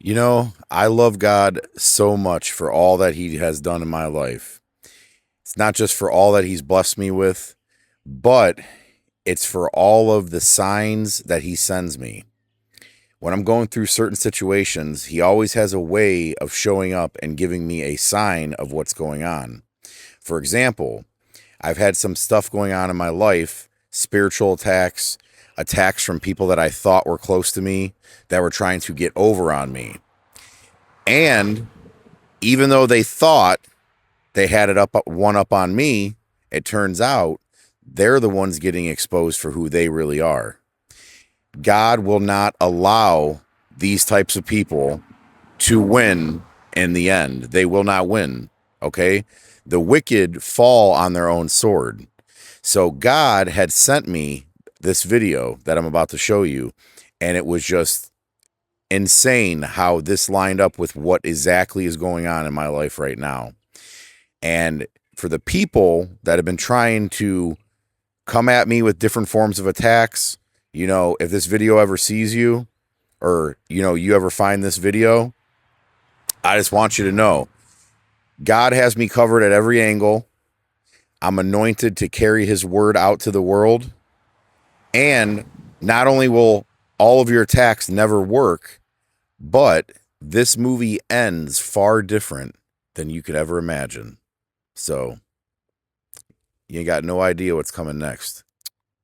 You know, I love God so much for all that He has done in my life. It's not just for all that He's blessed me with, but it's for all of the signs that He sends me. When I'm going through certain situations, He always has a way of showing up and giving me a sign of what's going on. For example, I've had some stuff going on in my life, spiritual attacks, attacks from people that I thought were close to me that were trying to get over on me. And even though they thought they had it one up on me, it turns out they're the ones getting exposed for who they really are. God will not allow these types of people to win in the end. They will not win, okay? The wicked fall on their own sword. So God had sent me this video that I'm about to show you, and it was just insane how this lined up with what exactly is going on in my life right now. And for the people that have been trying to come at me with different forms of attacks, you know, if this video ever sees you, or, you know, you ever find this video, I just want you to know, God has me covered at every angle. I'm anointed to carry His word out to the world. And not only will all of your attacks never work, but this movie ends far different than you could ever imagine. So you got no idea what's coming next.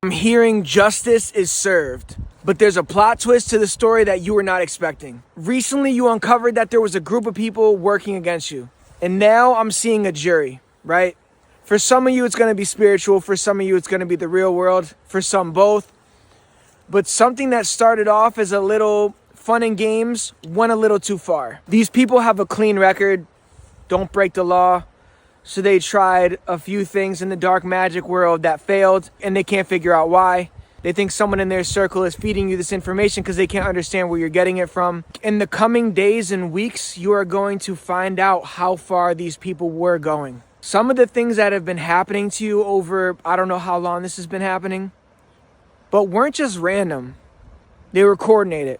I'm hearing justice is served, but there's a plot twist to the story that you were not expecting. Recently, you uncovered that there was a group of people working against you. And now I'm seeing a jury, right? For some of you, it's going to be spiritual. For some of you, it's going to be the real world. For some, both. But something that started off as a little fun and games went a little too far. These people have a clean record, don't break the law. So they tried a few things in the dark magic world that failed, and they can't figure out why. They think someone in their circle is feeding you this information because they can't understand where you're getting it from. In the coming days and weeks, you are going to find out how far these people were going. Some of the things that have been happening to you over, I don't know how long this has been happening, but weren't just random. They were coordinated.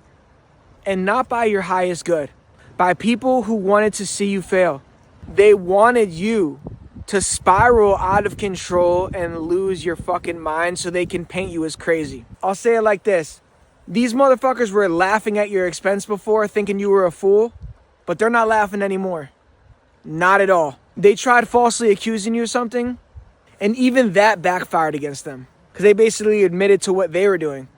And not by your highest good. By people who wanted to see you fail. They wanted you to spiral out of control and lose your fucking mind so they can paint you as crazy. I'll say it like this. These motherfuckers were laughing at your expense before, thinking you were a fool, but they're not laughing anymore. Not at all. They tried falsely accusing you of something, and even that backfired against them, because they basically admitted to what they were doing.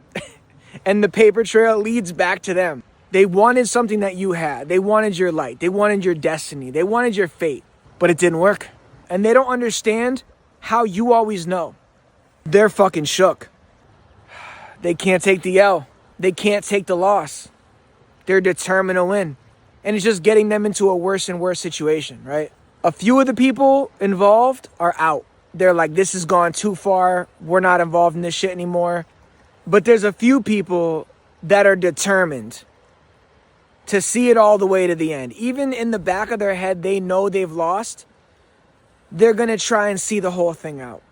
And the paper trail leads back to them. They wanted something that you had. They wanted your light. They wanted your destiny. They wanted your fate. But it didn't work. And they don't understand how you always know. They're fucking shook. They can't take the L. They can't take the loss. They're determined to win. And it's just getting them into a worse and worse situation, right? A few of the people involved are out. They're like, this has gone too far. We're not involved in this shit anymore. But there's a few people that are determined to see it all the way to the end. Even in the back of their head, they know they've lost. They're going to try and see the whole thing out.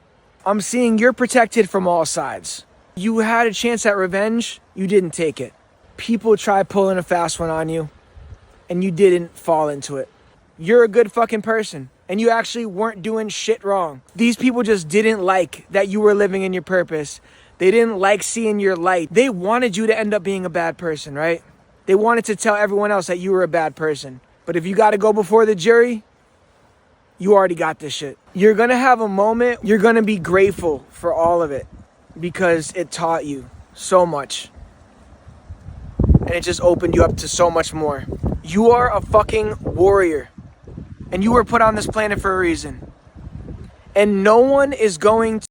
I'm seeing you're protected from all sides. You had a chance at revenge. You didn't take it. People tried pulling a fast one on you, and you didn't fall into it. You're a good fucking person, and you actually weren't doing shit wrong. These people just didn't like that you were living in your purpose. They didn't like seeing your light. They wanted you to end up being a bad person, right? They wanted to tell everyone else that you were a bad person. But if you got to go before the jury, you already got this shit. You're going to have a moment. You're going to be grateful for all of it because it taught you so much. And it just opened you up to so much more. You are a fucking warrior. And you were put on this planet for a reason. And no one is going to